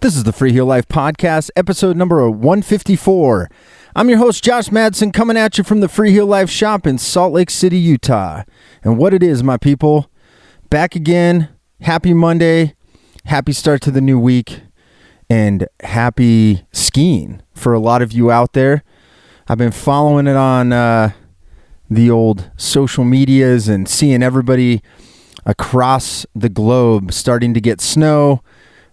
This is the Freeheel Life Podcast, episode number 154. I'm your host, Josh Madsen, coming at you from the Freeheel Life shop in Salt Lake City, Utah. And what it is, my people, back again. Happy Monday, happy start to the new week, and happy skiing for a lot of you out there. I've been following it on the old social medias and seeing everybody across the globe starting to get snow.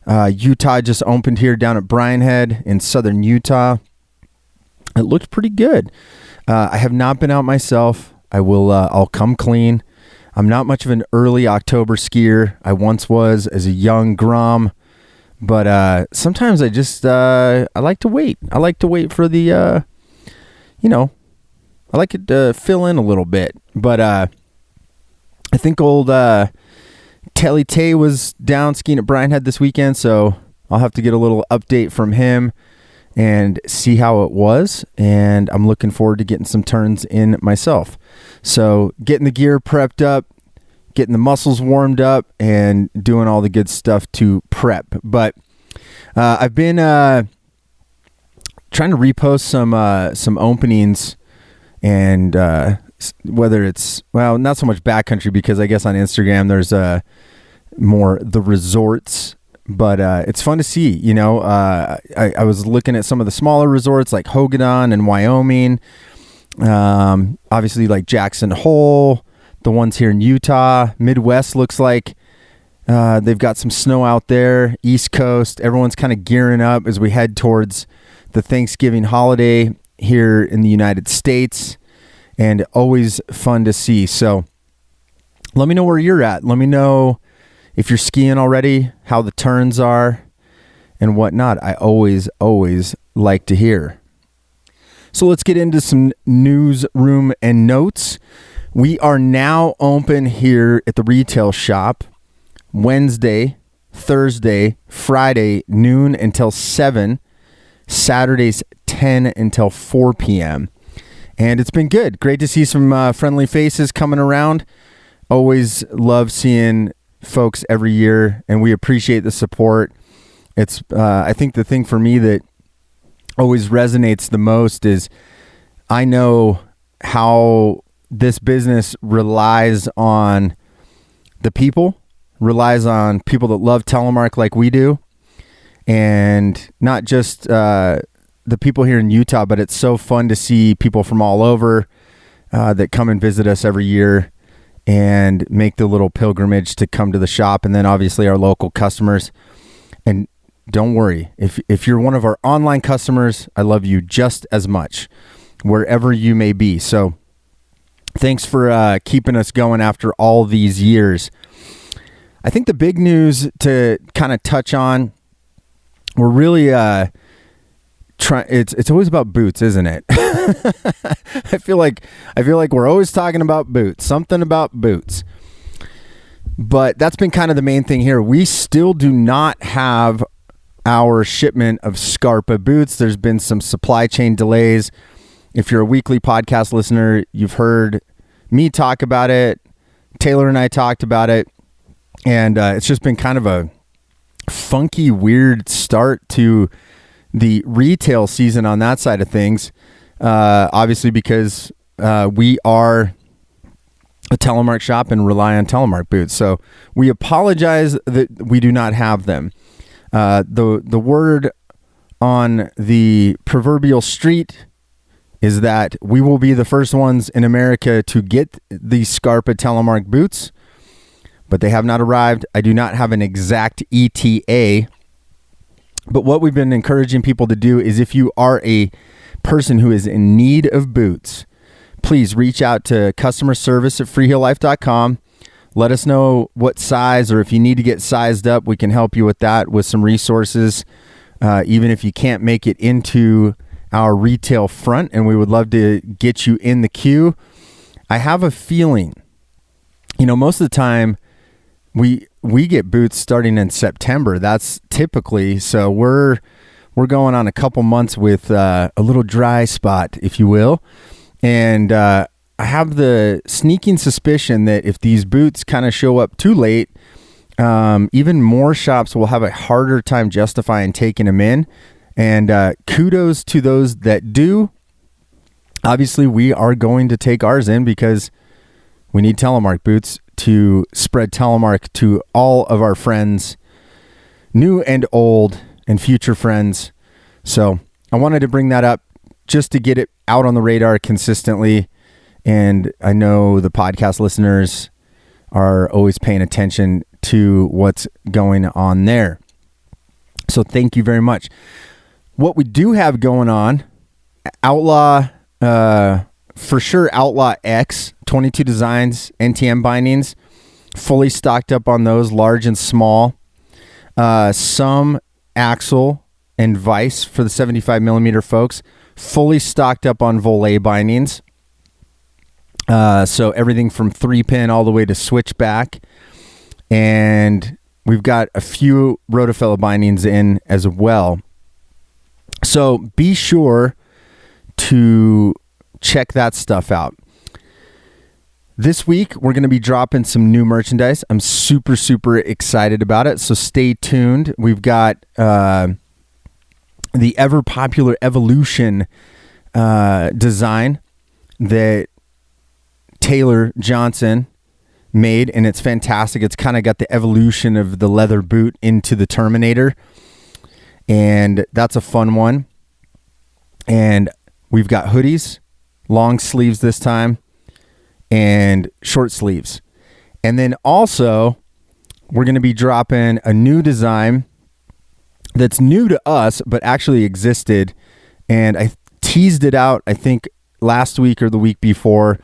Utah just opened here down at Bryan Head in southern Utah. It looked pretty good. I have not been out myself. I'll come clean. I'm not much of an early October skier. I once was as a young Grom, but sometimes I just I like to wait. I like to wait for the I like it to fill in a little bit. But I think old Telly Tay was down skiing at Bryan Head this weekend, so I'll have to get a little update from him and see how it was, and I'm looking forward to getting some turns in myself. So getting the gear prepped up, getting the muscles warmed up, and doing all the good stuff to prep. But I've been trying to repost some openings, and whether it's, well, not so much backcountry, because I guess on Instagram there's more the resorts, but it's fun to see. I was looking at some of the smaller resorts like Hogadon and Wyoming, obviously like Jackson Hole, the ones here in Utah. Midwest looks like they've got some snow out there. East Coast, everyone's kind of gearing up as we head towards the Thanksgiving holiday here in the United States. And always fun to see. So let me know where you're at. Let me know if you're skiing already, how the turns are, and whatnot. I always like to hear. So let's get into some newsroom and notes. We are now open here at the retail shop Wednesday, Thursday, Friday, noon until 7, Saturdays 10 until 4 p.m., and it's been good. Great to see some friendly faces coming around. Always love seeing folks every year, and we appreciate the support. It's I think the thing for me that always resonates the most is I know how this business relies on the people, relies on people that love Telemark like we do, and not just the people here in Utah, but it's so fun to see people from all over that come and visit us every year and make the little pilgrimage to come to the shop. And then obviously our local customers. And don't worry, if you're one of our online customers, I love you just as much wherever you may be. So thanks for keeping us going after all these years. I think the big news to kind of touch on, we're really it's always about boots, isn't it? I feel like we're always talking about boots, something about boots. But that's been kind of the main thing here. We still do not have our shipment of Scarpa boots. There's been some supply chain delays. If you're a weekly podcast listener, you've heard me talk about it. Taylor and I talked about it. And it's just been kind of a funky, weird start to the retail season on that side of things, obviously because we are a Telemark shop and rely on Telemark boots. So we apologize that we do not have them. The word on the proverbial street is that we will be the first ones in America to get the Scarpa Telemark boots, but they have not arrived. I do not have an exact ETA. But what we've been encouraging people to do is, if you are a person who is in need of boots, please reach out to customer service at freeheellife.com. Let us know what size, or if you need to get sized up, we can help you with that with some resources, even if you can't make it into our retail front, and we would love to get you in the queue. I have a feeling, most of the time we get boots starting in September. That's typically, so we're going on a couple months with a little dry spot, if you will. And I have the sneaking suspicion that if these boots kind of show up too late, even more shops will have a harder time justifying taking them in. And kudos to those that do. Obviously, we are going to take ours in because we need Telemark boots to spread Telemark to all of our friends, new and old, and future friends. So I wanted to bring that up just to get it out on the radar consistently. And I know the podcast listeners are always paying attention to what's going on there. So thank you very much. What we do have going on, Outlaw, for sure, Outlaw X, 22 designs, NTM bindings, fully stocked up on those, large and small. Some axle and vise for the 75 millimeter folks, fully stocked up on volet bindings. So everything from 3-pin all the way to switchback. And we've got a few rotofellow bindings in as well. So be sure to check that stuff out. This week, we're going to be dropping some new merchandise. I'm super, super excited about it. So stay tuned. We've got the ever popular Evolution design that Taylor Johnson made, and it's fantastic. It's kind of got the evolution of the leather boot into the Terminator, and that's a fun one. And we've got hoodies, long sleeves this time, and short sleeves. And then also, we're going to be dropping a new design that's new to us, but actually existed. And I teased it out, I think, last week or the week before,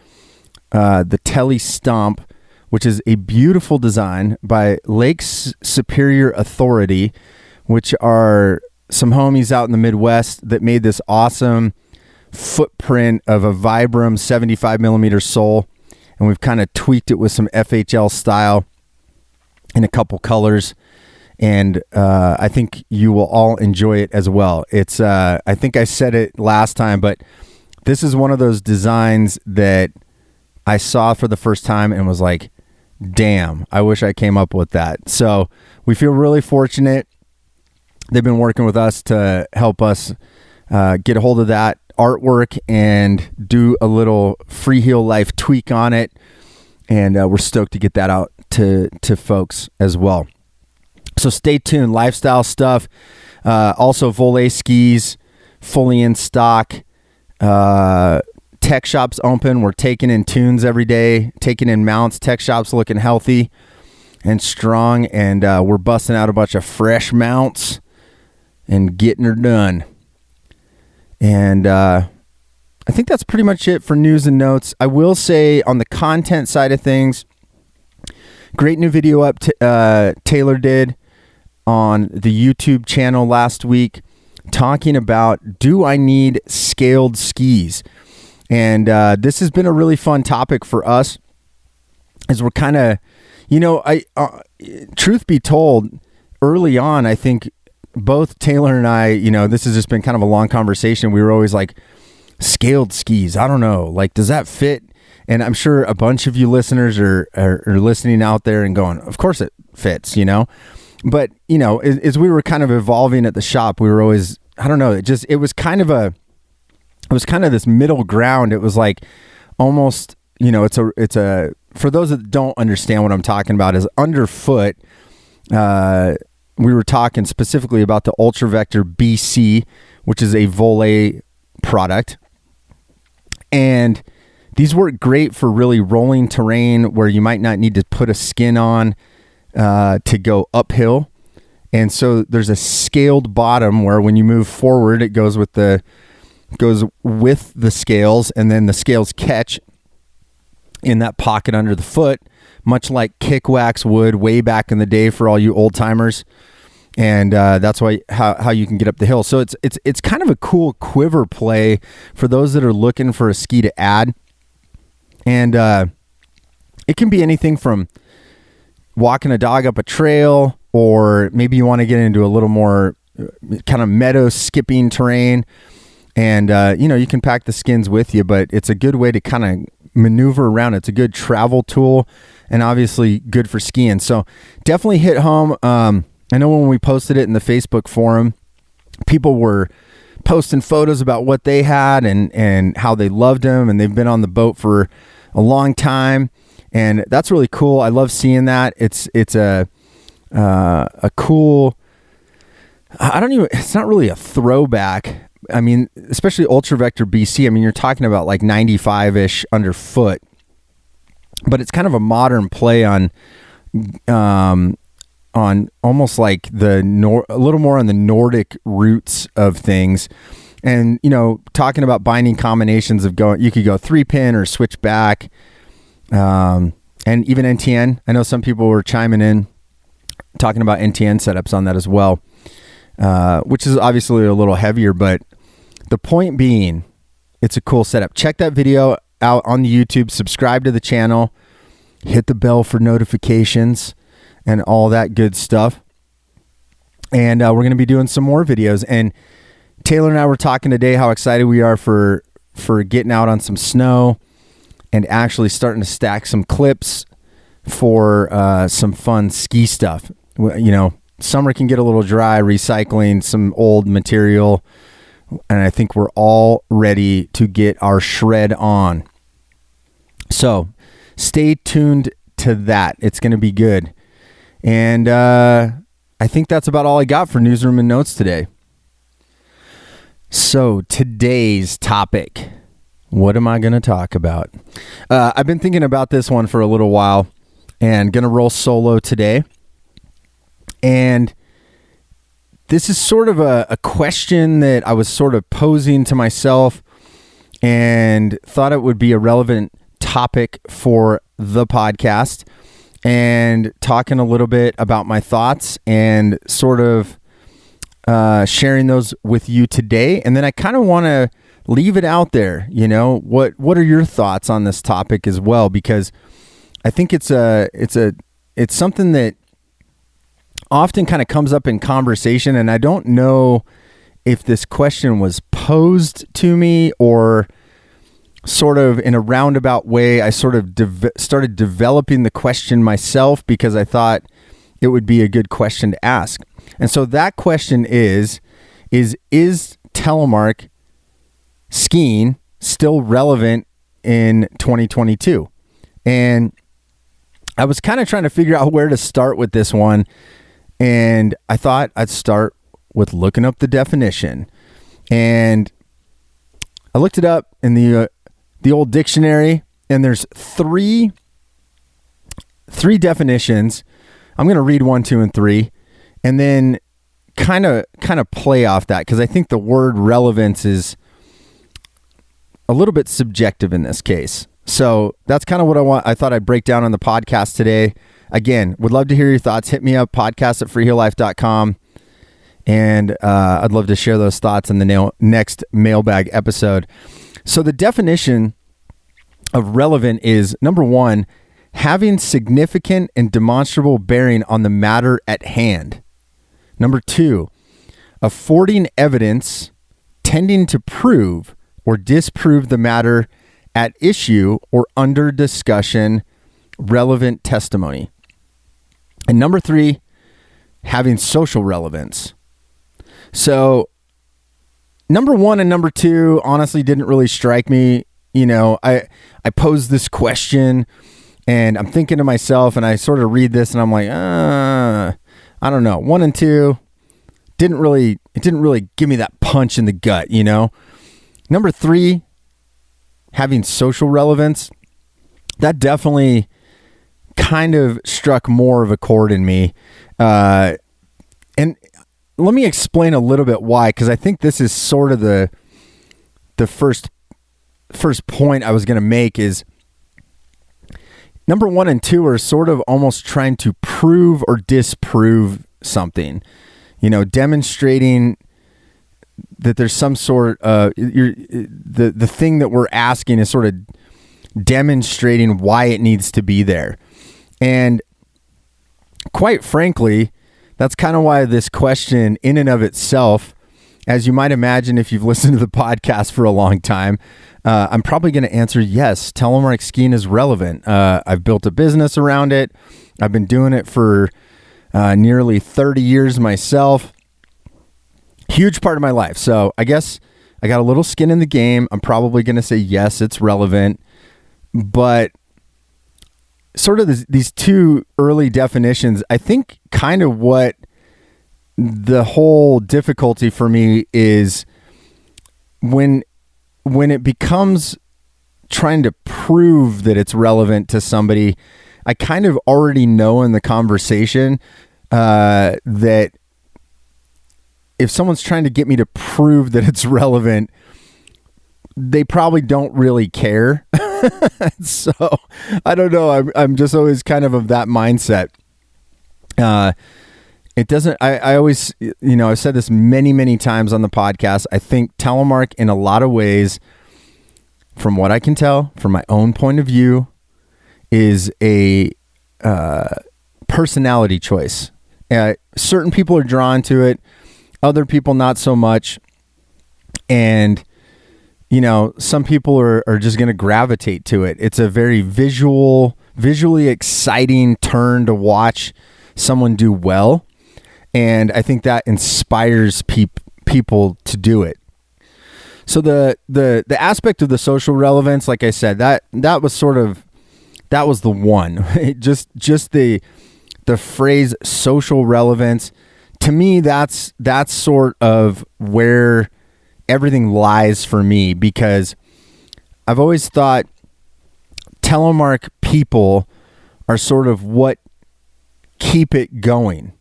the Tele Stomp, which is a beautiful design by Lake Superior Authority, which are some homies out in the Midwest that made this awesome footprint of a Vibram 75 millimeter sole. And we've kind of tweaked it with some FHL style in a couple colors. And I think you will all enjoy it as well. It's I think I said it last time, but this is one of those designs that I saw for the first time and was like, damn, I wish I came up with that. So we feel really fortunate. They've been working with us to help us get a hold of that artwork and do a little Freeheel Life tweak on it. And we're stoked to get that out to folks as well. So stay tuned. Lifestyle stuff. Also, Volet skis, fully in stock. Tech shops open. We're taking in tunes every day, taking in mounts. Tech shops looking healthy and strong. And we're busting out a bunch of fresh mounts and getting her done. And I think that's pretty much it for news and notes. I will say on the content side of things, great new video up Taylor did on the YouTube channel last week talking about, do I need scaled skis? And this has been a really fun topic for us as we're kind of, truth be told, early on, I think both Taylor and I, this has just been kind of a long conversation. We were always like, scaled skis, I don't know, like, does that fit? And I'm sure a bunch of you listeners are listening out there and going, of course it fits, But, as we were kind of evolving at the shop, we were always, I don't know, it was kind of this middle ground. It was like almost, it's a, for those that don't understand what I'm talking about, is underfoot. We were talking specifically about the Ultra Vector BC, which is a Volet product. And these work great for really rolling terrain where you might not need to put a skin on to go uphill. And so there's a scaled bottom where when you move forward, it goes with the scales, and then the scales catch in that pocket under the foot, much like kick wax would way back in the day for all you old timers. And that's why how you can get up the hill. So it's kind of a cool quiver play for those that are looking for a ski to add. And it can be anything from walking a dog up a trail, or maybe you want to get into a little more kind of meadow skipping terrain. And, you can pack the skins with you, but it's a good way to kind of maneuver around. It's a good travel tool. and obviously good for skiing. So definitely hit home. I know when we posted it in the Facebook forum, people were posting photos about what they had and how they loved them, and they've been on the boat for a long time, and that's really cool. I love seeing that. It's a cool. It's not really a throwback. I mean, especially Ultra Vector BC. I mean, you're talking about like 95-ish underfoot, but it's kind of a modern play on almost like a little more on the Nordic roots of things. And, talking about binding combinations of you could go 3-pin or switch back, and even NTN. I know some people were chiming in talking about NTN setups on that as well, which is obviously a little heavier, but the point being, it's a cool setup. Check that video out on the YouTube, subscribe to the channel, hit the bell for notifications and all that good stuff. And we're going to be doing some more videos. And Taylor and I were talking today how excited we are for getting out on some snow and actually starting to stack some clips for some fun ski stuff. Summer can get a little dry, recycling some old material, and I think we're all ready to get our shred on. So stay tuned to that. It's going to be good. And I think that's about all I got for Newsroom and Notes today. So today's topic, what am I going to talk about? I've been thinking about this one for a little while and going to roll solo today. And this is sort of a question that I was sort of posing to myself and thought it would be a relevant topic for the podcast, and talking a little bit about my thoughts and sort of sharing those with you today. And then I kind of want to leave it out there. What are your thoughts on this topic as well? Because I think it's something that often kind of comes up in conversation, and I don't know if this question was posed to me or sort of in a roundabout way. I sort of started developing the question myself because I thought it would be a good question to ask. And so that question is Telemark skiing still relevant in 2022? And I was kind of trying to figure out where to start with this one. And I thought I'd start with looking up the definition. And I looked it up in the old dictionary, and there's three definitions. I'm going to read 1, 2, and 3, and then kind of play off that, because I think the word relevance is a little bit subjective in this case. So that's kind of what I thought I'd break down on the podcast today. Again, would love to hear your thoughts. Hit me up, podcast@freeheellife.com. And I'd love to share those thoughts in the next mailbag episode. So the definition of relevant is, number 1, having significant and demonstrable bearing on the matter at hand. Number 2, affording evidence tending to prove or disprove the matter at issue or under discussion, relevant testimony. And number 3, having social relevance. So number 1 and number 2 honestly didn't really strike me. I posed this question and I'm thinking to myself, and I sort of read this and I'm like, I don't know. 1 and 2 didn't really give me that punch in the gut, Number 3, having social relevance, that definitely kind of struck more of a chord in me. And let me explain a little bit why, because I think this is sort of the first point I was going to make is number 1 and 2 are sort of almost trying to prove or disprove something, demonstrating that there's some sort of the thing that we're asking is sort of demonstrating why it needs to be there. And quite frankly, that's kind of why this question in and of itself as you might imagine, if you've listened to the podcast for a long time, I'm probably going to answer yes, telemark skiing is relevant. I've built a business around it. I've been doing it for nearly 30 years myself. Huge part of my life. So I guess I got a little skin in the game. I'm probably going to say yes, it's relevant. But sort of these two early definitions, I think kind of what the whole difficulty for me is when it becomes trying to prove that it's relevant to somebody. I kind of already know in the conversation that if someone's trying to get me to prove that it's relevant, they probably don't really care. So I don't know. I'm just always kind of that mindset. It doesn't, I always, I've said this many, many times on the podcast. I think telemark in a lot of ways, from what I can tell, from my own point of view, is a personality choice. Certain people are drawn to it, other people not so much. And, some people are just going to gravitate to it. It's a very visually exciting turn to watch someone do well. And I think that inspires people to do it. So the aspect of the social relevance, like I said, that was the one. just the phrase social relevance, to me, that's sort of where everything lies for me, because I've always thought telemark people are sort of what keep it going.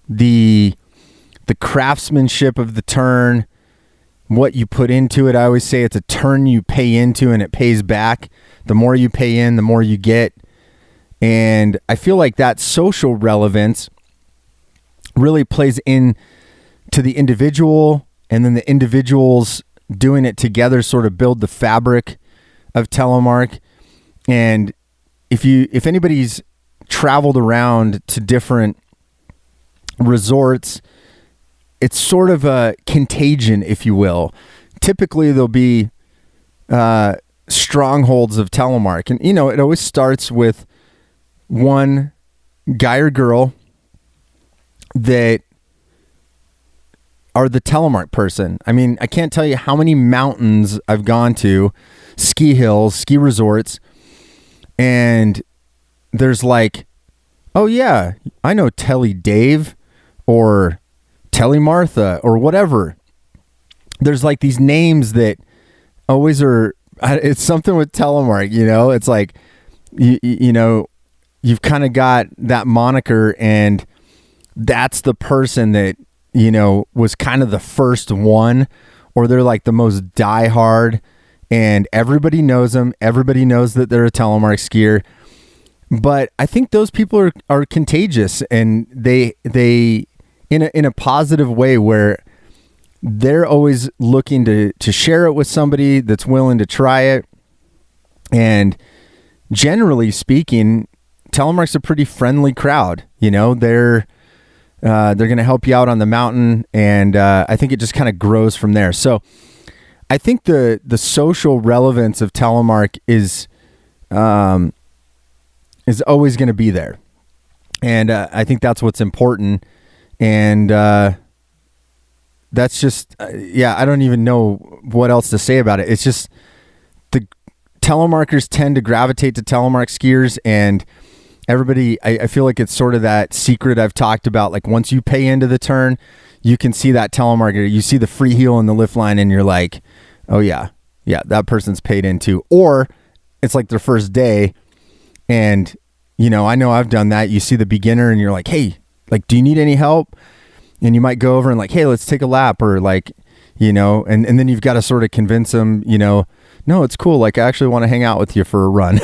The craftsmanship of the turn, what you put into it. I always say it's a turn you pay into and it pays back. The more you pay in, the more you get. And I feel like that social relevance really plays in to the individual, and then the individuals doing it together sort of build the fabric of telemark. And if anybody's traveled around to different resorts, it's sort of a contagion, if you will. Typically, there'll be strongholds of telemark. And, it always starts with one guy or girl that are the telemark person. I mean, I can't tell you how many mountains I've gone to, ski hills, ski resorts, and there's like, oh yeah, I know Telly Dave or Telly Martha or whatever. There's like these names that always are, it's something with telemark, it's like, you've kind of got that moniker, and that's the person that, was kind of the first one, or they're like the most diehard, and everybody knows them. Everybody knows that they're a telemark skier. But I think those people are contagious, and they in a positive way, where they're always looking to share it with somebody that's willing to try it. And generally speaking, telemark's a pretty friendly crowd. They're going to help you out on the mountain, and I think it just kind of grows from there. So I think the social relevance of telemark is always going to be there, and I think that's what's important. And that's just I don't even know what else to say about it. It's just the telemarkers tend to gravitate to telemark skiers, and everybody, I feel like it's sort of that secret I've talked about. Like, once you pay into the turn, you can see that telemarketer. You see the Freeheel in the lift line, and you're like, oh yeah, that person's paid into. Or it's like their first day, and I know I've done that. You see the beginner, and you're like, hey, like, do you need any help? And you might go over and like, hey, let's take a lap, or like, and then you've got to sort of convince them, no, it's cool. Like, I actually want to hang out with you for a run,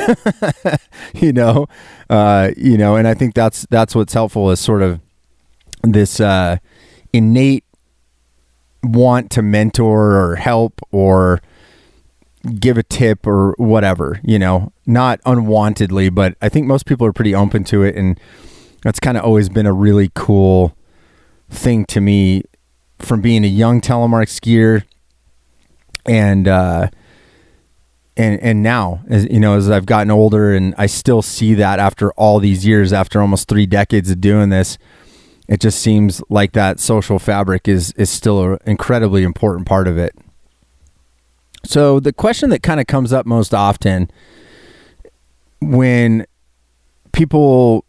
and I think that's what's helpful, is sort of this innate want to mentor or help or give a tip or whatever, not unwantedly, but I think most people are pretty open to it. And that's kind of always been a really cool thing to me from being a young telemark skier, and now, as I've gotten older, and I still see that after all these years, after almost 3 decades of doing this, it just seems like that social fabric is still an incredibly important part of it. So the question that kind of comes up most often when people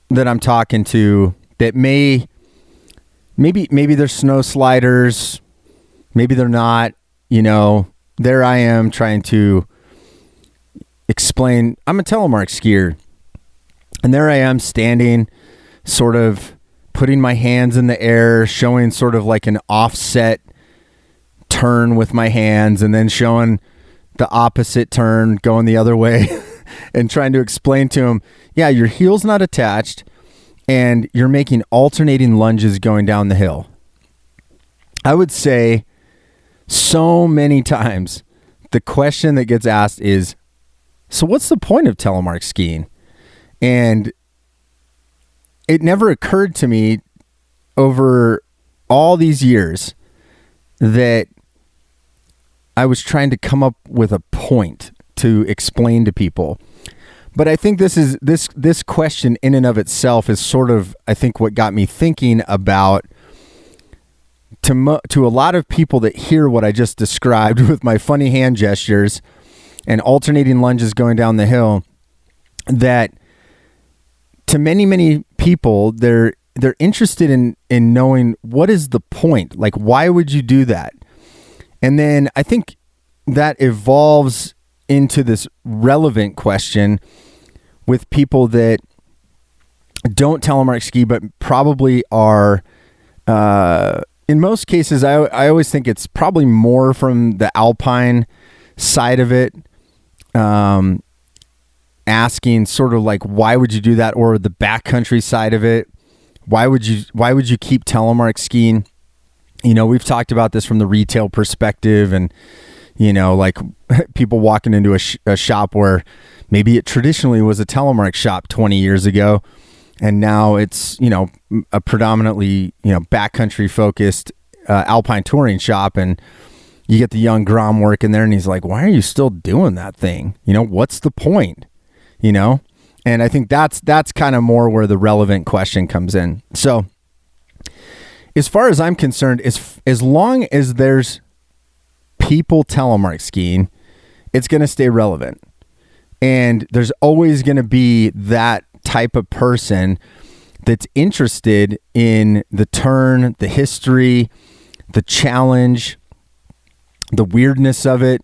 that I'm talking to that maybe they're snow sliders, maybe they're not, there I am trying to explain, I'm a telemark skier, and there I am standing, sort of putting my hands in the air, showing sort of like an offset turn with my hands, and then showing the opposite turn going the other way and trying to explain to him, yeah, your heel's not attached and you're making alternating lunges going down the hill. I would say so many times the question that gets asked is, so what's the point of telemark skiing? And it never occurred to me over all these years that I was trying to come up with a point to explain to people. But I think this question in and of itself is sort of, I think, what got me thinking about to a lot of people that hear what I just described with my funny hand gestures and alternating lunges going down the hill, that to many, many people, they're interested in knowing what is the point? Like, why would you do that? And then I think that evolves into this relevant question with people that don't telemark ski, but probably are, in most cases, I always think it's probably more from the alpine side of it, asking sort of like, why would you do that? Or the backcountry side of it. Why would you keep telemark skiing? We've talked about this from the retail perspective, and, like people walking into a shop where maybe it traditionally was a telemark shop 20 years ago, and now it's, a predominantly, backcountry focused alpine touring shop, and you get the young Grom working there, and he's like, why are you still doing that thing? What's the point? And I think that's kind of more where the relevant question comes in. So as far as I'm concerned, as long as there's people telemark skiing, it's going to stay relevant. And there's always going to be that type of person that's interested in the turn, the history, the challenge, the weirdness of it,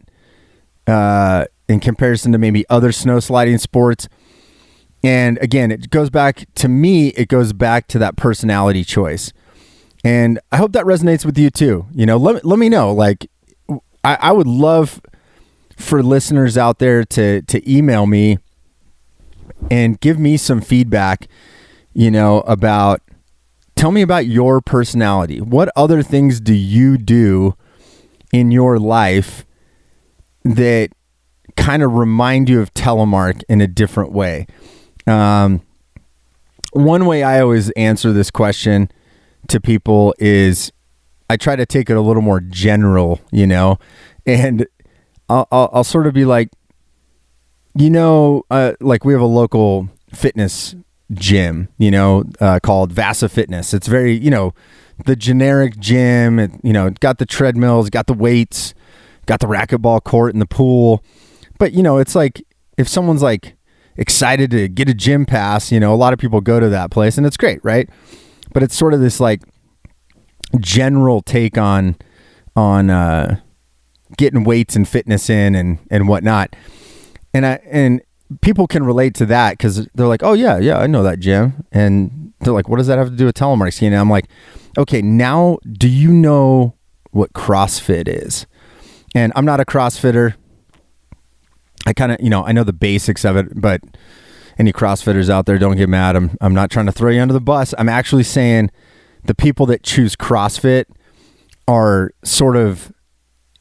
in comparison to maybe other snow sliding sports. And again, it goes back to that personality choice. And I hope that resonates with you too. Let me know. Like, I would love for listeners out there to email me and give me some feedback, tell me about your personality. What other things do you do in your life that kind of remind you of telemark in a different way? One way I always answer this question to people is I try to take it a little more general, and I'll sort of be like, like we have a local fitness gym, called Vasa Fitness. It's very, the generic gym, got the treadmills, got the weights, got the racquetball court and the pool. But, it's like if someone's like excited to get a gym pass, a lot of people go to that place and it's great, right? But it's sort of this like general take on getting weights and fitness in and whatnot. And people can relate to that because they're like, oh yeah, I know that gym. And they're like, what does that have to do with telemark skiing? And I'm like, okay, now do you know what CrossFit is? And I'm not a CrossFitter. I kind of, I know the basics of it, but any CrossFitters out there, don't get mad. I'm not trying to throw you under the bus. I'm actually saying the people that choose CrossFit are sort of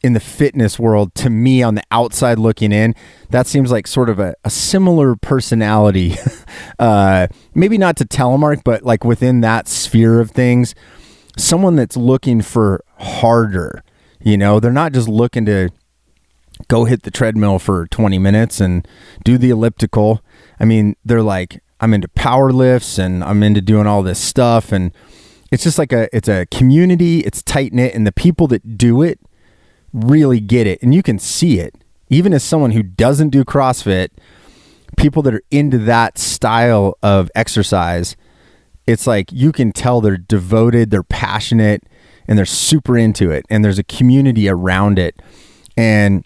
in the fitness world. To me, on the outside looking in, that seems like sort of a similar personality. Maybe not to telemark, but like within that sphere of things, someone that's looking for harder. They're not just looking to go hit the treadmill for 20 minutes and do the elliptical. I mean, they're like, I'm into power lifts and I'm into doing all this stuff. And it's just like it's a community, it's tight knit, and the people that do it really get it. And you can see it. Even as someone who doesn't do CrossFit, people that are into that style of exercise, it's like you can tell they're devoted, they're passionate, and they're super into it. And there's a community around it. And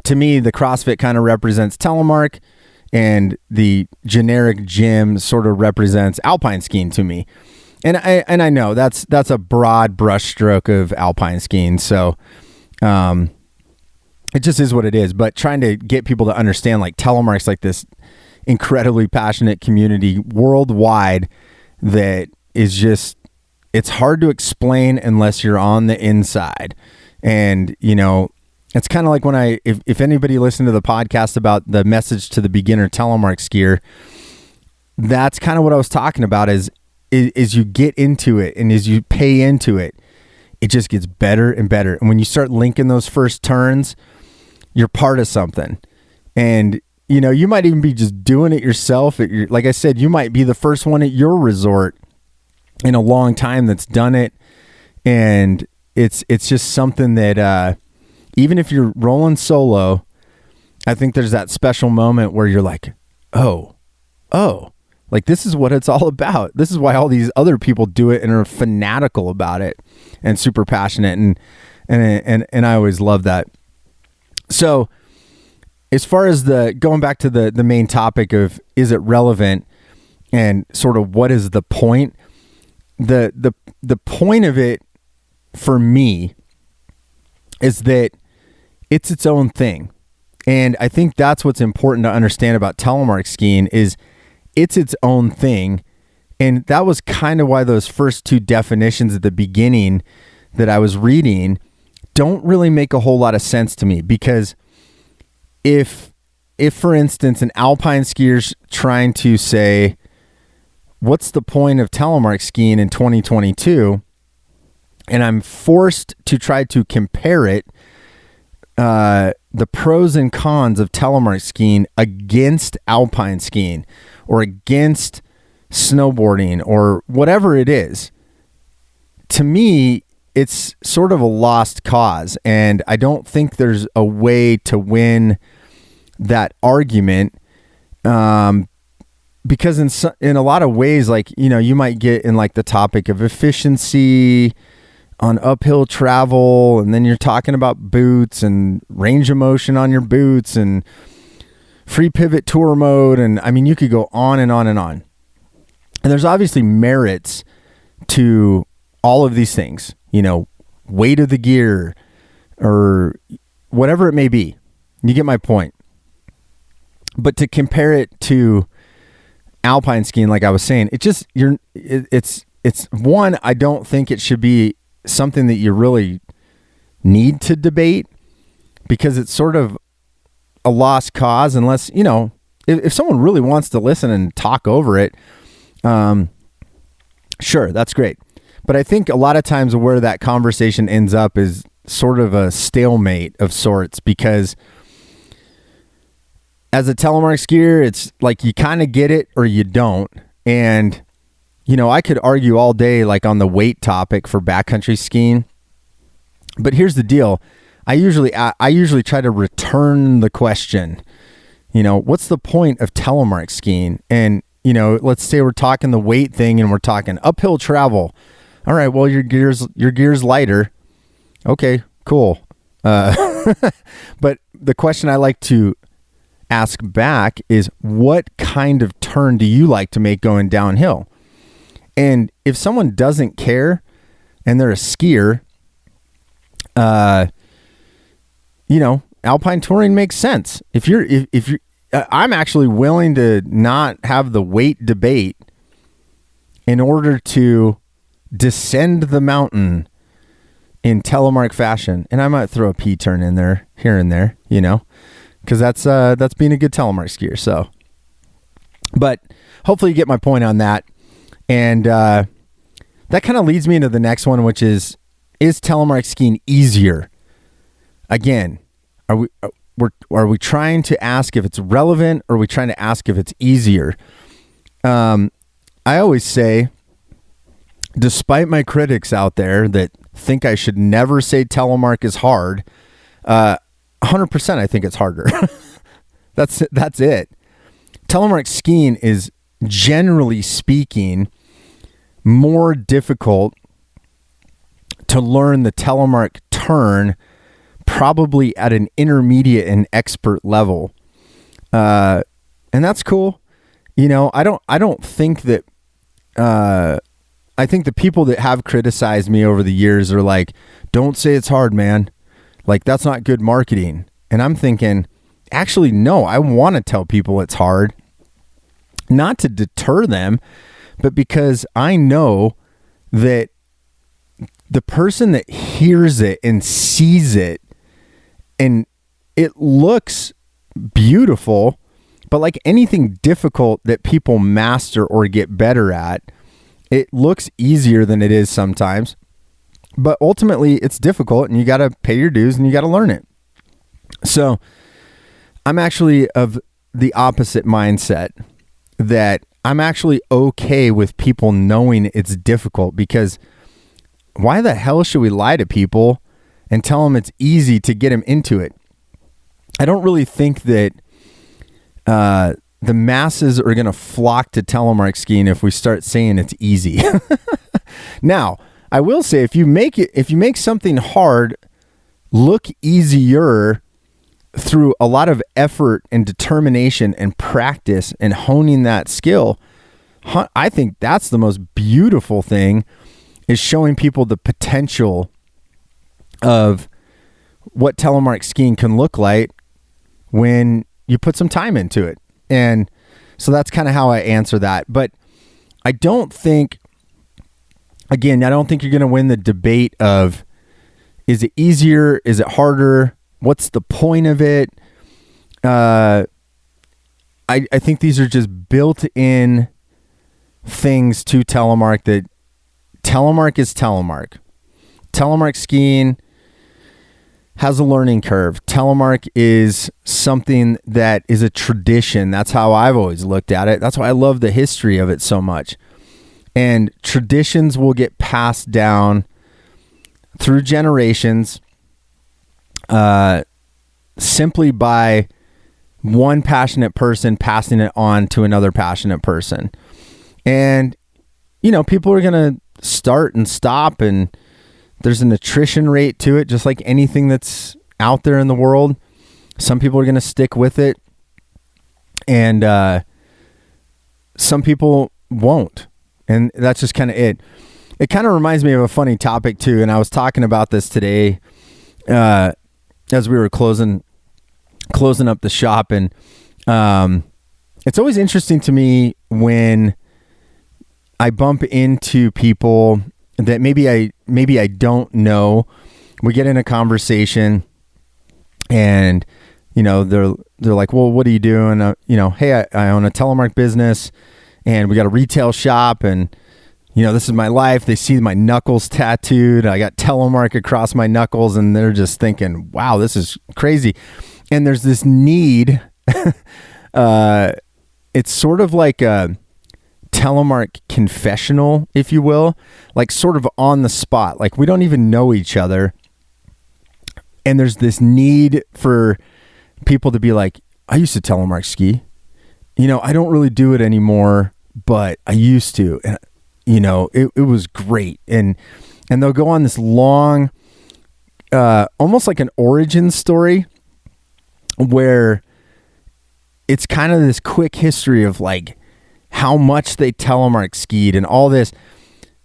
to me, the CrossFit kind of represents Telemark, and the generic gym sort of represents alpine skiing to me. And I know that's a broad brushstroke of alpine skiing. So it just is what it is. But trying to get people to understand, like, Telemark's like this incredibly passionate community worldwide that is just, it's hard to explain unless you're on the inside. And, it's kind of like when if anybody listened to the podcast about the message to the beginner telemark skier, that's kind of what I was talking about is you get into it, and as you pay into it, it just gets better and better. And when you start linking those first turns, you're part of something. And, you might even be just doing it yourself. Like I said, you might be the first one at your resort in a long time that's done it. And it's just something that, even if you're rolling solo, I think there's that special moment where you're like, oh, like, this is what it's all about. This is why all these other people do it and are fanatical about it and super passionate. And I always love that. So as far as going back to the main topic of, is it relevant and sort of what is the point? The point of it for me is that it's its own thing. And I think that's what's important to understand about telemark skiing is it's its own thing. And that was kind of why those first two definitions at the beginning that I was reading don't really make a whole lot of sense to me. Because if for instance, an alpine skier's trying to say, what's the point of telemark skiing in 2022? And I'm forced to try to compare it, the pros and cons of telemark skiing against alpine skiing or against snowboarding or whatever it is. To me, it's sort of a lost cause, and I don't think there's a way to win that argument, because in a lot of ways, like, you might get in like the topic of efficiency on uphill travel, and then you're talking about boots and range of motion on your boots and free pivot tour mode. And I mean, you could go on and on and on. And there's obviously merits to all of these things, weight of the gear or whatever it may be. You get my point. But to compare it to alpine skiing, like I was saying, it's one, I don't think it should be something that you really need to debate, because it's sort of a lost cause unless, if someone really wants to listen and talk over it, sure, that's great. But I think a lot of times where that conversation ends up is sort of a stalemate of sorts, because as a telemark skier, it's like you kind of get it or you don't. And I could argue all day, like on the weight topic for backcountry skiing. But here's the deal. I usually try to return the question, what's the point of telemark skiing? And, let's say we're talking the weight thing and we're talking uphill travel. All right, well, your gear's lighter. Okay, cool. But the question I like to ask back is, what kind of turn do you like to make going downhill? And if someone doesn't care and they're a skier, alpine touring makes sense. If you're, I'm actually willing to not have the weight debate in order to descend the mountain in telemark fashion. And I might throw a P turn in there, here and there, because that's being a good telemark skier. So, but hopefully you get my point on that. And that kind of leads me into the next one, which is telemark skiing easier? Again, are we trying to ask if it's relevant, or are we trying to ask if it's easier? I always say, despite my critics out there that think I should never say telemark is hard, 100% I think it's harder. That's it. Telemark skiing is, generally speaking, more difficult to learn the telemark turn, probably at an intermediate and expert level. And that's cool. I don't think that, I think the people that have criticized me over the years are like, don't say it's hard, man. Like, that's not good marketing. And I'm thinking, actually, no, I want to tell people it's hard, not to deter them, but because I know that the person that hears it and sees it and it looks beautiful, but like anything difficult that people master or get better at, it looks easier than it is sometimes, but ultimately it's difficult and you got to pay your dues and you got to learn it. So I'm actually of the opposite mindset, that I'm actually okay with people knowing it's difficult, because why the hell should we lie to people and tell them it's easy to get them into it? I don't really think that the masses are going to flock to telemark skiing if we start saying it's easy. Now, I will say, if you make something hard look easier through a lot of effort and determination and practice and honing that skill, I think that's the most beautiful thing, is showing people the potential of what telemark skiing can look like when you put some time into it. And so that's kind of how I answer that. But I don't think you're going to win the debate of, is it easier? Is it harder? What's the point of it? I think these are just built-in things to telemark, that telemark is telemark. Telemark skiing has a learning curve. Telemark is something that is a tradition. That's how I've always looked at it. That's why I love the history of it so much. And traditions will get passed down through generations, simply by one passionate person passing it on to another passionate person. And, people are going to start and stop, and there's an attrition rate to it, just like anything that's out there in the world. Some people are going to stick with it, and some people won't. And that's just kind of it. It kind of reminds me of a funny topic too. And I was talking about this today as we were closing up the shop. And it's always interesting to me when I bump into people that maybe I don't know. We get in a conversation, and they're like, "Well, what are you doing?" Hey, I own a telemark business, and we got a retail shop, and this is my life. They see my knuckles tattooed. I got telemark across my knuckles, and they're just thinking, "Wow, this is crazy." And there's this need. It's sort of like a telemark confessional, if you will, like sort of on the spot. Like, we don't even know each other, and there's this need for people to be like, "I used to telemark ski. I don't really do it anymore, but I used to, and it was great." And they'll go on this long, almost like an origin story, where it's kind of this quick history of like how much they telemark skied and all this,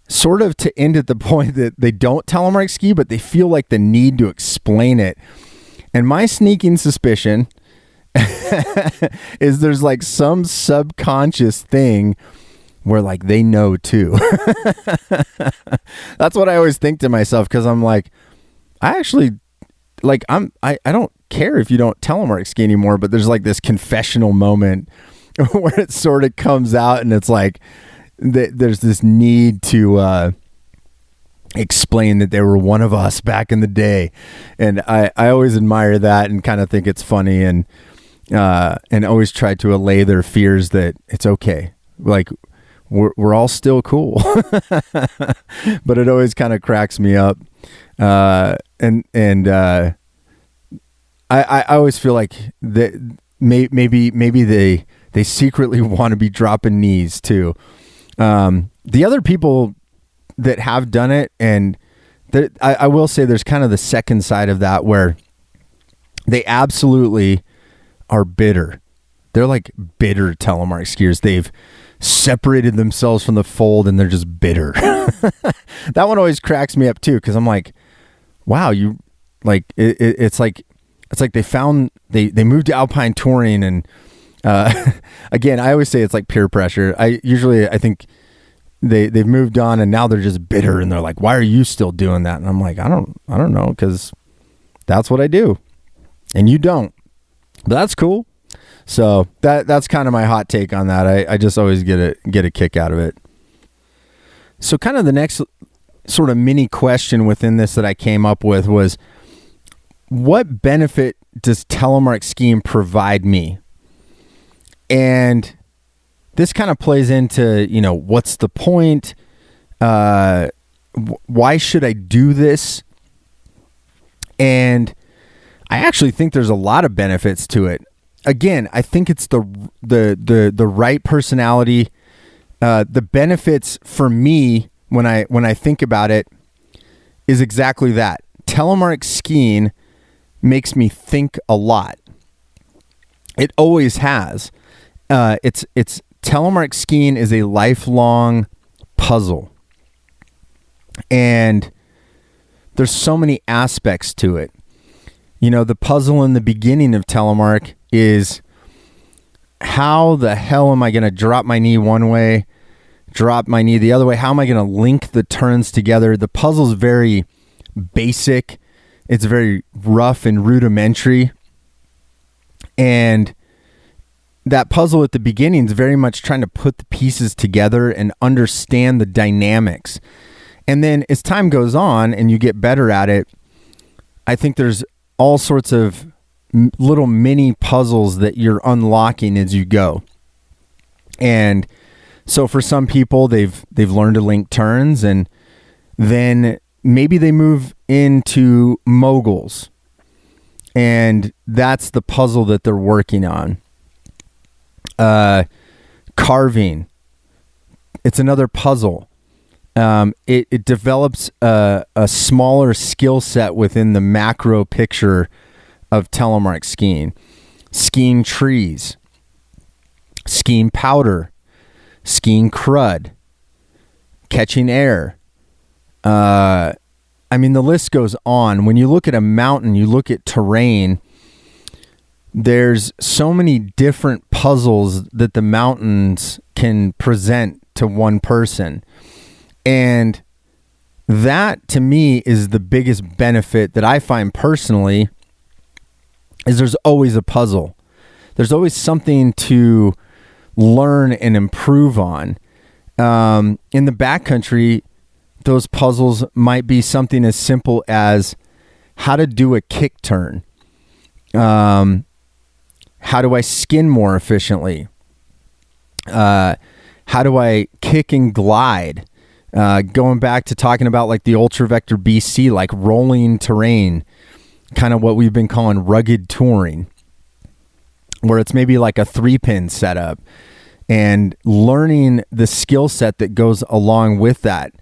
sort of to end at the point that they don't telemark ski, but they feel like the need to explain it. And my sneaking suspicion is there's like some subconscious thing where like they know too. That's what I always think to myself, because I'm like, I actually like I don't care if you don't telemark ski anymore, but there's like this confessional moment where it sort of comes out, and it's like there's this need to explain that they were one of us back in the day. And I always admire that and kind of think it's funny, and always try to allay their fears that it's okay. Like, we're all still cool. But it always kind of cracks me up. I always feel like that maybe they secretly want to be dropping knees too. The other people that have done it, and I will say there's kind of the second side of that where they absolutely are bitter. They're like bitter telemark skiers. They've separated themselves from the fold and they're just bitter. That one always cracks me up too, because I'm like, wow, you like it's like they moved to alpine touring, and again, I always say it's like peer pressure. I think they've moved on and now they're just bitter, and they're like, why are you still doing that? And I'm like, I don't know, because that's what I do and you don't. But that's cool. So that's kind of my hot take on that. I just always get a kick out of it. So kind of the next sort of mini question within this that I came up with was, what benefit does telemark skiing provide me? And this kind of plays into, what's the point? Why should I do this? And I actually think there's a lot of benefits to it. Again, I think it's the right personality. The benefits for me when I think about it is exactly that. Telemark skiing makes me think a lot. It always has. It's telemark skiing is a lifelong puzzle, and there's so many aspects to it. The puzzle in the beginning of telemark is, how the hell am I going to drop my knee one way, drop my knee the other way? How am I going to link the turns together? The puzzle's very basic. It's very rough and rudimentary. And that puzzle at the beginning is very much trying to put the pieces together and understand the dynamics. And then as time goes on and you get better at it, I think there's all sorts of little mini puzzles that you're unlocking as you go. And so for some people, they've learned to link turns, and then maybe they move into moguls, and that's the puzzle that they're working on. Carving, it's another puzzle. It develops a smaller skill set within the macro picture of telemark skiing. Skiing trees, skiing powder, skiing crud, catching air. The list goes on. When you look at a mountain, you look at terrain, there's so many different puzzles that the mountains can present to one person. And that, to me, is the biggest benefit that I find personally, is there's always a puzzle. There's always something to learn and improve on. In the backcountry, those puzzles might be something as simple as how to do a kick turn. How do I skin more efficiently? How do I kick and glide? Going back to talking about like the Ultra Vector BC, like rolling terrain, kind of what we've been calling rugged touring, where it's maybe like a 3-pin setup, and learning the skill set that goes along with that.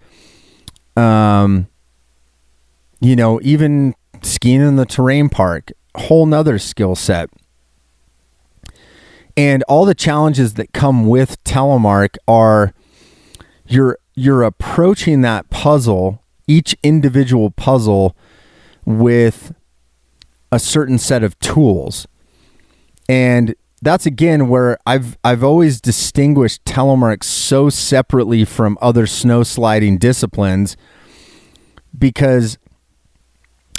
Even skiing in the terrain park, whole nother skill set. And all the challenges that come with telemark are you're approaching that puzzle, each individual puzzle, with a certain set of tools. And that's again where I've always distinguished telemark so separately from other snow sliding disciplines, because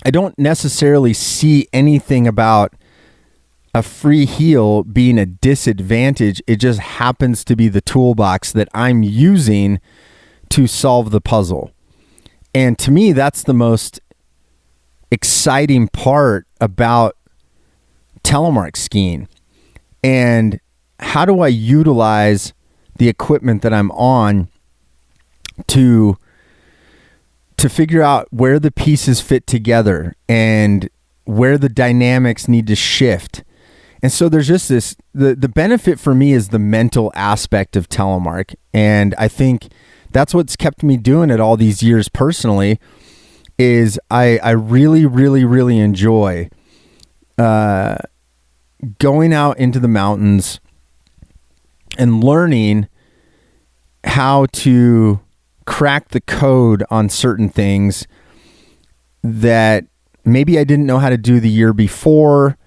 I don't necessarily see anything about a freeheel being a disadvantage. It just happens to be the toolbox that I'm using to solve the puzzle. And to me, that's the most exciting part about telemark skiing. And how do I utilize the equipment that I'm on to figure out where the pieces fit together and where the dynamics need to shift. And so there's just this, the benefit for me is the mental aspect of telemark. And I think that's what's kept me doing it all these years personally, is I really, really, really enjoy going out into the mountains and learning how to crack the code on certain things that maybe I didn't know how to do the year before,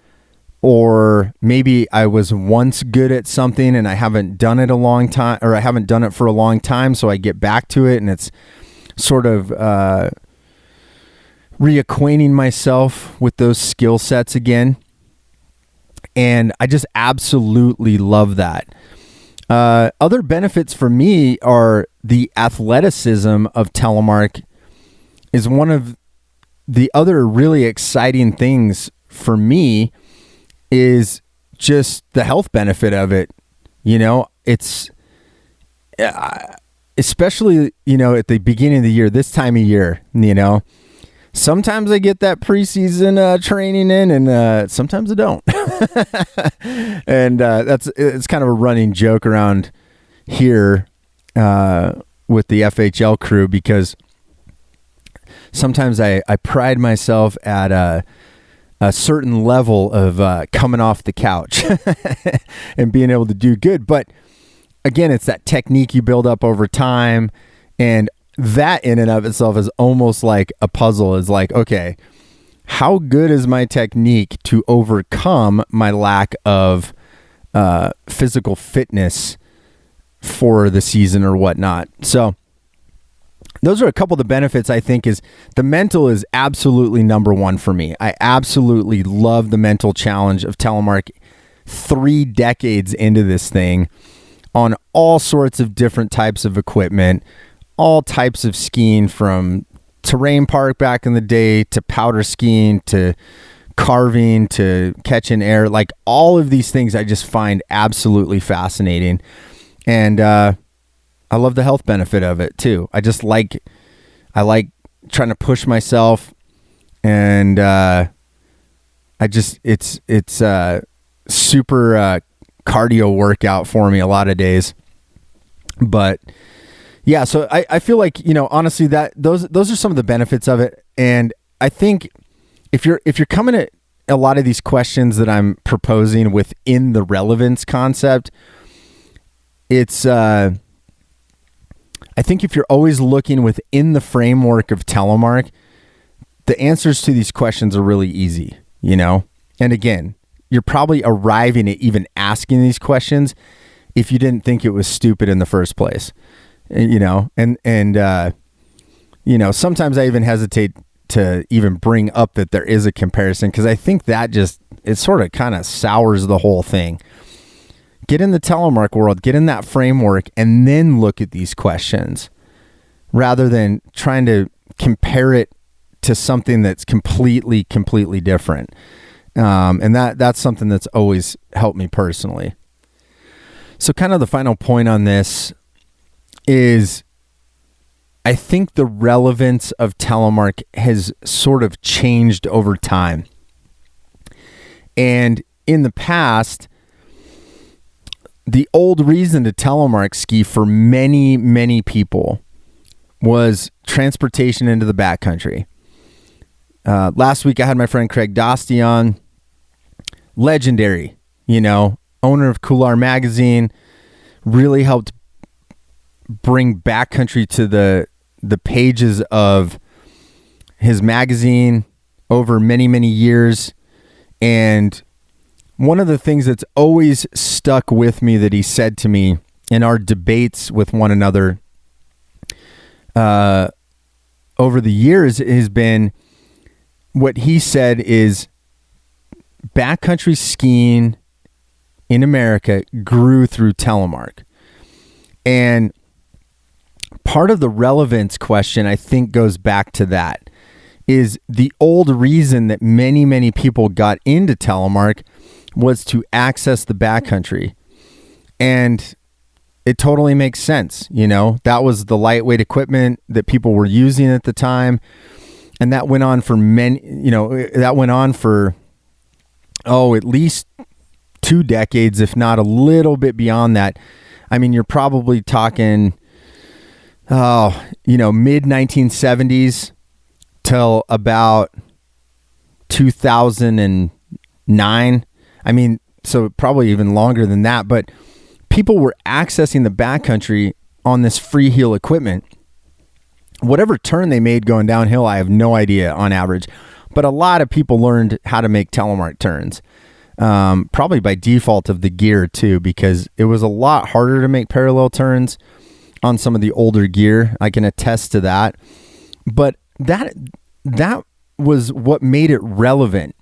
or maybe I was once good at something and I haven't done it a long time, or I haven't done it for a long time. So I get back to it and it's sort of reacquainting myself with those skill sets again. And I just absolutely love that. Other benefits for me are the athleticism of telemark is one of the other really exciting things for me, is just the health benefit of it. You know, it's especially, you know, at the beginning of the year, this time of year, you know, sometimes I get that preseason training in, and sometimes I don't. And it's kind of a running joke around here with the FHL crew, because sometimes I pride myself at a certain level of coming off the couch and being able to do good. But again, it's that technique you build up over time, and that in and of itself is almost like a puzzle. Is like, okay, how good is my technique to overcome my lack of physical fitness for the season or whatnot? So those are a couple of the benefits. I think is the mental is absolutely number one for me. I absolutely love the mental challenge of telemark 3 decades into this thing on all sorts of different types of equipment, all types of skiing, from terrain park back in the day to powder skiing to carving to catching air. Like, all of these things I just find absolutely fascinating. And I love the health benefit of it too. I like trying to push myself, and it's super cardio workout for me a lot of days. But yeah, so I feel like, you know, honestly, that those are some of the benefits of it. And I think if you're coming at a lot of these questions that I'm proposing within the relevance concept, it's I think if you're always looking within the framework of telemark, the answers to these questions are really easy, you know? And again, you're probably arriving at even asking these questions if you didn't think it was stupid in the first place, you know? And you know, sometimes I even hesitate to even bring up that there is a comparison, because I think that just, it sort of kind of sours the whole thing. Get in the telemark world, get in that framework, and then look at these questions rather than trying to compare it to something that's completely different. And that's something that's always helped me personally. So kind of the final point on this is, I think the relevance of telemark has sort of changed over time. And in the past, the old reason to telemark ski for many, many people was transportation into the backcountry. Last week I had my friend Craig Dosty on. Legendary, you know, owner of Coular magazine, really helped bring backcountry to the pages of his magazine over many, many years. And one of the things that's always stuck with me that he said to me in our debates with one another over the years has been, what he said is, backcountry skiing in America grew through telemark. And part of the relevance question, I think, goes back to that. Is the old reason that many, many people got into telemark was to access the backcountry. And it totally makes sense. That was the lightweight equipment that people were using at the time. And that went on for at least 2 decades, if not a little bit beyond that. I mean, you're probably talking, mid 1970s till about 2009. I mean, so probably even longer than that. But people were accessing the backcountry on this Freeheel equipment. Whatever turn they made going downhill, I have no idea on average. But a lot of people learned how to make telemark turns. Probably by default of the gear too, because it was a lot harder to make parallel turns on some of the older gear. I can attest to that. But that was what made it relevant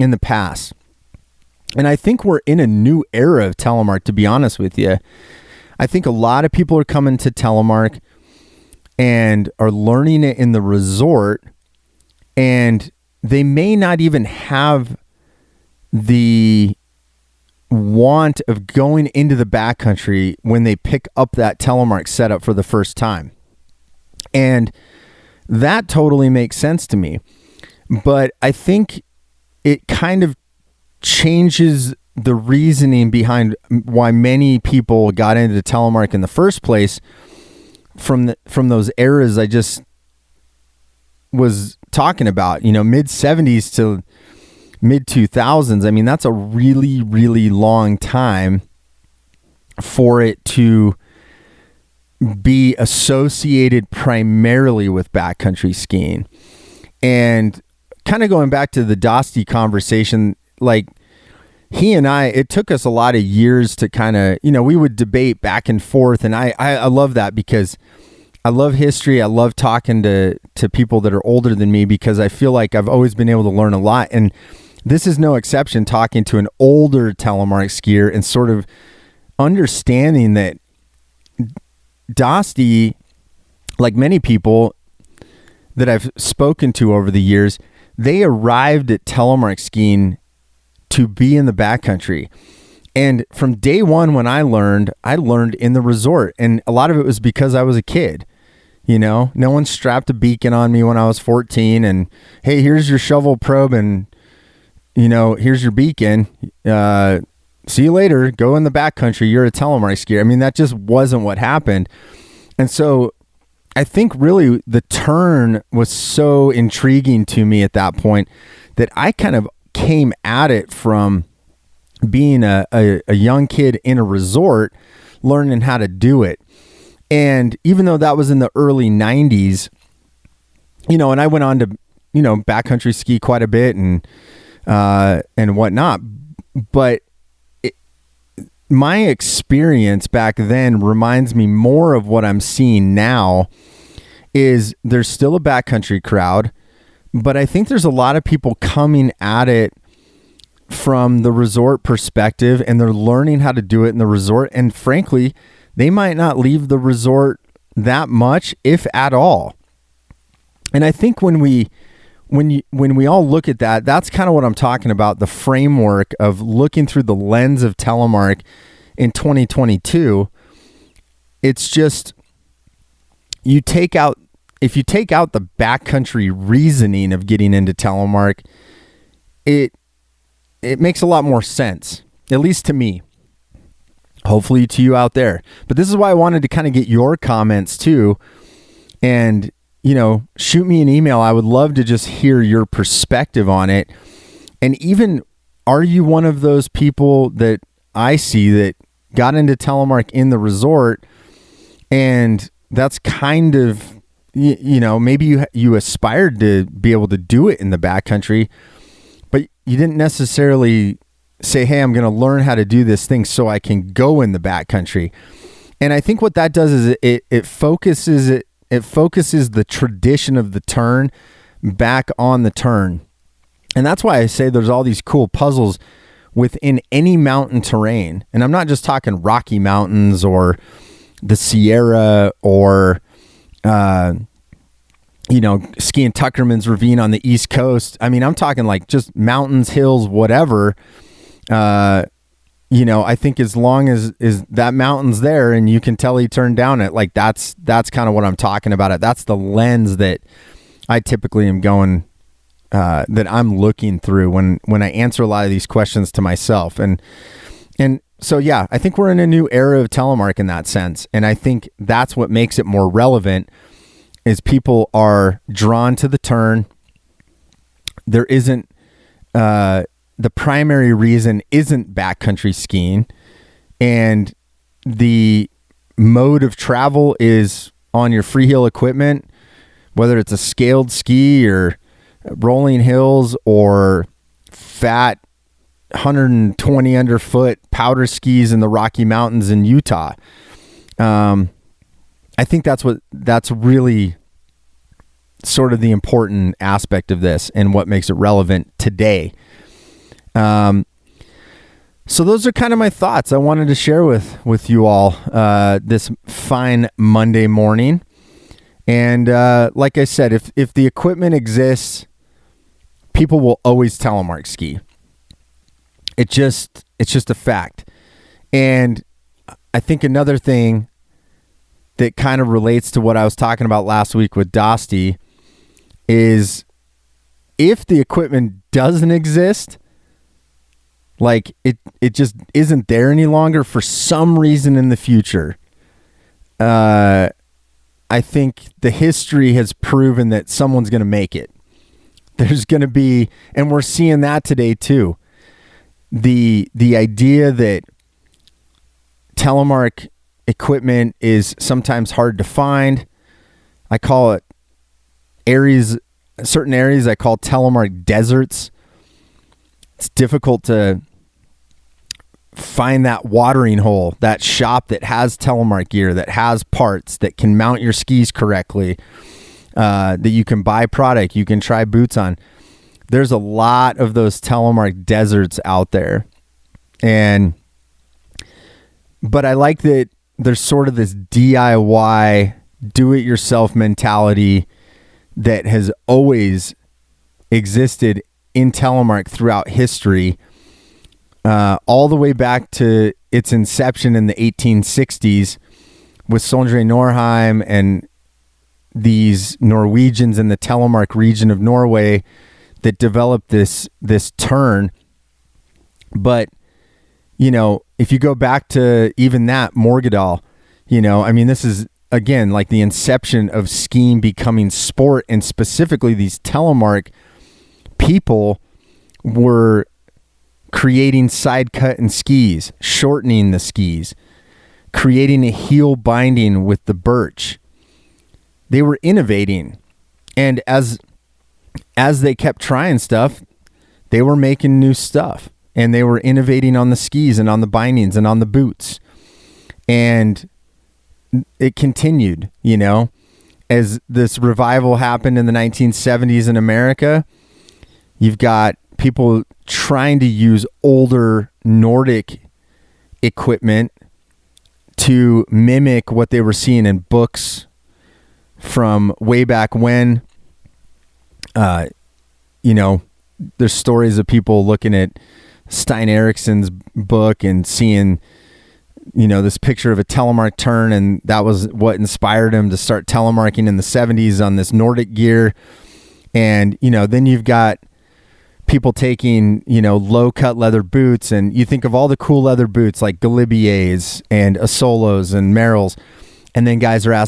in the past. And I think we're in a new era of telemark, to be honest with you. I think a lot of people are coming to telemark and are learning it in the resort, and they may not even have the want of going into the backcountry when they pick up that telemark setup for the first time. And that totally makes sense to me. But I think it kind of changes the reasoning behind why many people got into telemark in the first place from those eras I just was talking about, mid 70s to mid 2000s. I mean, that's a really, really long time for it to be associated primarily with backcountry skiing. And kind of going back to the Dosty conversation, like he and I, it took us a lot of years to kind of, we would debate back and forth. And I love that because I love history. I love talking to people that are older than me because I feel like I've always been able to learn a lot. And this is no exception, talking to an older telemark skier and sort of understanding that Dosty, like many people that I've spoken to over the years, they arrived at telemark skiing to be in the backcountry. And from day one when I learned in the resort. And a lot of it was because I was a kid. No one strapped a beacon on me when I was 14 and, hey, here's your shovel probe and, here's your beacon. See you later. Go in the backcountry. You're a telemark skier. I mean, that just wasn't what happened. And so I think really the turn was so intriguing to me at that point that I kind of came at it from being a young kid in a resort, learning how to do it. And even though that was in the early 90s, and I went on to, backcountry ski quite a bit and whatnot. But my experience back then reminds me more of what I'm seeing now. Is there's still a backcountry crowd, but I think there's a lot of people coming at it from the resort perspective, and they're learning how to do it in the resort. And frankly, they might not leave the resort that much, if at all. And I think when we all look at that, that's kind of what I'm talking about, the framework of looking through the lens of telemark in 2022. It's just, if you take out the backcountry reasoning of getting into telemark, it makes a lot more sense, at least to me. Hopefully to you out there. But this is why I wanted to kind of get your comments too. And, shoot me an email. I would love to just hear your perspective on it. And even, are you one of those people that I see that got into telemark in the resort, and that's kind of, maybe you aspired to be able to do it in the backcountry, but you didn't necessarily say, hey, I'm going to learn how to do this thing so I can go in the backcountry. And I think what that does is it focuses the tradition of the turn back on the turn. And that's why I say there's all these cool puzzles within any mountain terrain. And I'm not just talking Rocky Mountains or the Sierra or, skiing Tuckerman's Ravine on the East Coast. I mean, I'm talking like just mountains, hills, whatever. I think as long as that mountain's there and you can tell he turned down it, like that's kind of what I'm talking about. That's the lens that I typically am going, that I'm looking through when I answer a lot of these questions to myself. And so, yeah, I think we're in a new era of telemark in that sense. And I think that's what makes it more relevant is people are drawn to the turn. There isn't, the primary reason isn't backcountry skiing, and the mode of travel is on your freeheel equipment, whether it's a scaled ski or rolling hills or fat 120 underfoot powder skis in the Rocky Mountains in Utah. I think that's really sort of the important aspect of this and what makes it relevant today. So those are kind of my thoughts I wanted to share with you all this fine Monday morning. And like I said, if the equipment exists, people will always telemark ski. It's just a fact. And I think another thing that kind of relates to what I was talking about last week with Dosty is if the equipment doesn't exist, like it just isn't there any longer for some reason in the future, I think the history has proven that someone's going to make it. There's going to be, and we're seeing that today too. The idea that telemark equipment is sometimes hard to find. I call it certain areas I call telemark deserts. It's difficult to find that watering hole, that shop that has telemark gear, that has parts, that can mount your skis correctly, that you can buy product, you can try boots on. There's a lot of those telemark deserts out there. But I like that there's sort of this DIY, do-it-yourself mentality that has always existed in telemark throughout history, all the way back to its inception in the 1860s with Sondre Norheim and these Norwegians in the telemark region of Norway that developed this turn. But, if you go back to even that, Morgedal, this is, again, like the inception of skiing becoming sport, and specifically these telemark people were creating side cut and skis, shortening the skis, creating a heel binding with the birch. They were innovating. And as they kept trying stuff, they were making new stuff, and they were innovating on the skis and on the bindings and on the boots. And it continued, as this revival happened in the 1970s in America. You've got people trying to use older Nordic equipment to mimic what they were seeing in books from way back when. There's stories of people looking at Stein Eriksson's book and seeing, this picture of a telemark turn, and that was what inspired him to start telemarking in the 70s on this Nordic gear. And, then you've got people taking, low cut leather boots, and you think of all the cool leather boots like Galibiers and Asolos and Merrills, and then guys are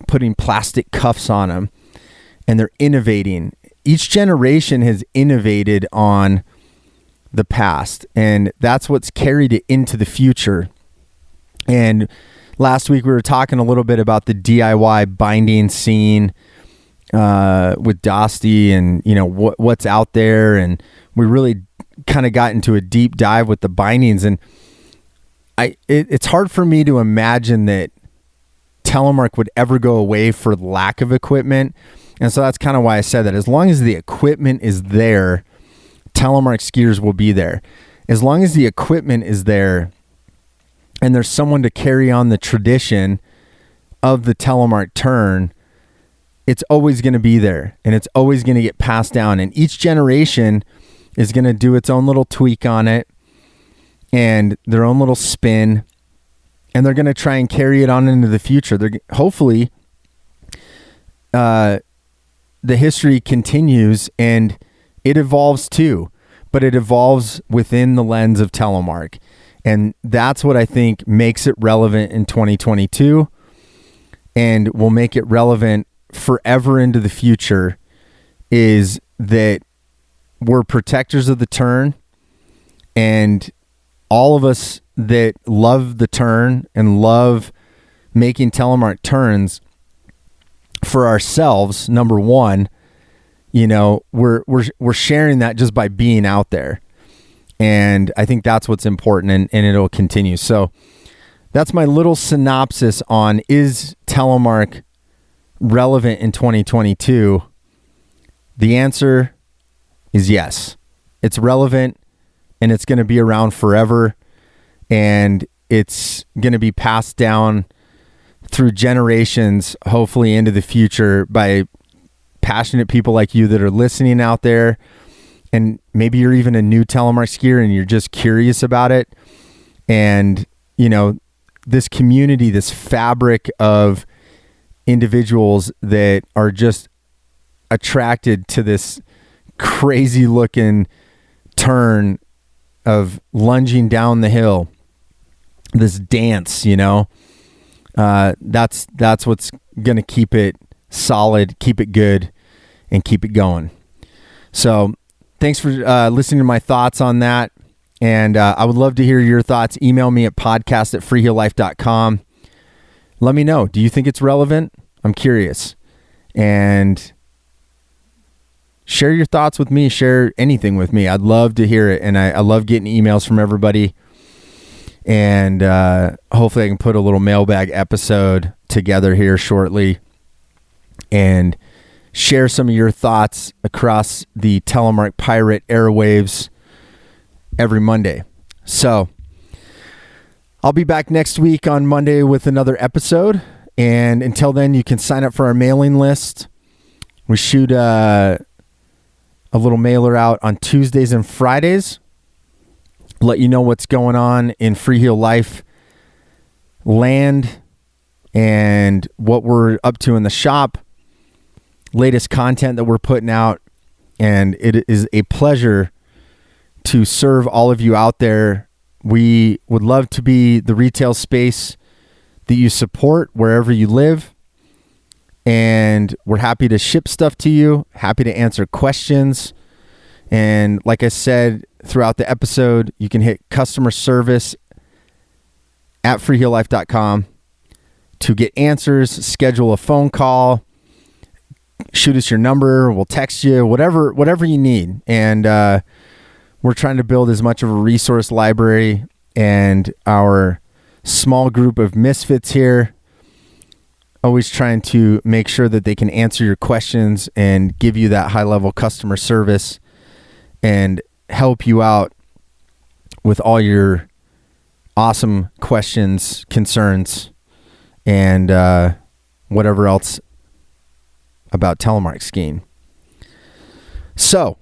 putting plastic cuffs on them, and they're innovating. Each generation has innovated on the past, and that's what's carried it into the future. And last week we were talking a little bit about the DIY binding scene with Dosty and what's out there, and we really kind of got into a deep dive with the bindings. And it's hard for me to imagine that telemark would ever go away for lack of equipment. And so that's kind of why I said that. As long as the equipment is there, telemark skiers will be there. As long as the equipment is there and there's someone to carry on the tradition of the telemark turn, it's always going to be there, and it's always going to get passed down. And each generation is going to do its own little tweak on it and their own little spin, and they're going to try and carry it on into the future. They're hopefully the history continues and it evolves too, but it evolves within the lens of Telemark. And that's what I think makes it relevant in 2022 and will make it relevant forever into the future, is that we're protectors of the turn, and all of us that love the turn and love making telemark turns for ourselves, number one, we're sharing that just by being out there. And I think that's what's important, and it'll continue. So that's my little synopsis on, is telemark relevant in 2022? The answer is yes. It's relevant, and it's going to be around forever, and it's going to be passed down through generations, hopefully into the future, by passionate people like you that are listening out there. And maybe you're even a new telemark skier and you're just curious about it. And, this community, this fabric of individuals that are just attracted to this crazy looking turn of lunging down the hill, this dance, that's what's going to keep it solid, keep it good, and keep it going. So thanks for listening to my thoughts on that. And I would love to hear your thoughts. Email me at podcast@freeheellife.com. Let me know. Do you think it's relevant? I'm curious. And share your thoughts with me. Share anything with me. I'd love to hear it. And I love getting emails from everybody. And hopefully I can put a little mailbag episode together here shortly and share some of your thoughts across the Telemark Pirate airwaves every Monday. So I'll be back next week on Monday with another episode. And until then, you can sign up for our mailing list. We shoot a little mailer out on Tuesdays and Fridays. Let you know what's going on in Freeheel Life land and what we're up to in the shop, latest content that we're putting out. And it is a pleasure to serve all of you out there. We would love to be the retail space that you support wherever you live. And we're happy to ship stuff to you, happy to answer questions. And like I said throughout the episode, you can hit customer service at freeheellife.com to get answers, schedule a phone call, shoot us your number, we'll text you, whatever you need. And we're trying to build as much of a resource library, and our small group of misfits here, always trying to make sure that they can answer your questions and give you that high-level customer service and help you out with all your awesome questions, concerns, and whatever else about telemark skiing. So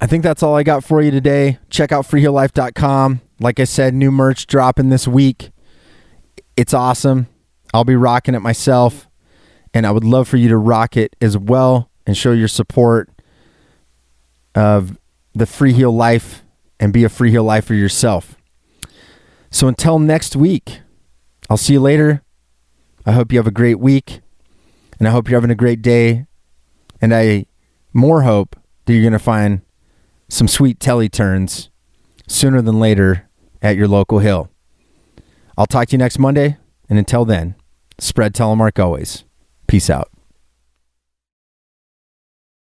I think that's all I got for you today. Check out freeheellife.com. Like I said, new merch dropping this week. It's awesome. I'll be rocking it myself, and I would love for you to rock it as well and show your support of the Freeheel life and be a Freeheel lifer yourself. So until next week, I'll see you later. I hope you have a great week, and I hope you're having a great day, and I more hope that you're going to find some sweet telly turns sooner than later at your local hill. I'll talk to you next Monday, and until then, spread telemark always. Peace out.